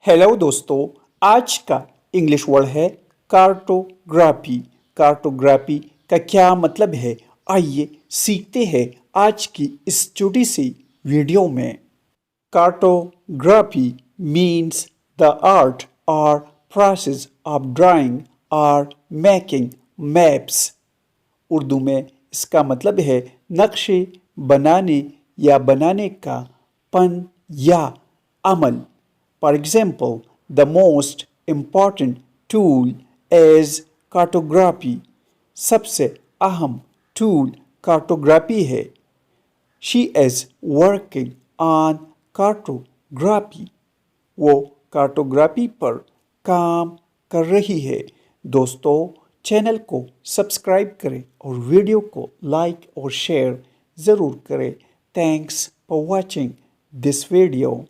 Hello दोस्तों। आज का इंग्लिश वर्ड है कार्टोग्राफी। कार्टोग्राफी का क्या मतलब है, आइए सीखते हैं आज की इस छोटी सी वीडियो में। कार्टोग्राफी मीन्स द आर्ट और प्रोसेस ऑफ ड्राइंग और मेकिंग मैप्स। उर्दू में इसका मतलब है नक्शे बनाने या बनाने का फन या अमल। For example, the most important tool is cartography. सबसे अहम टूल कार्टोग्राफी है। She is working on cartography. वो कार्टोग्राफी पर काम कर रही है। दोस्तों, चैनल को सब्सक्राइब करें और वीडियो को लाइक और शेयर ज़रूर करें। Thanks for watching this video.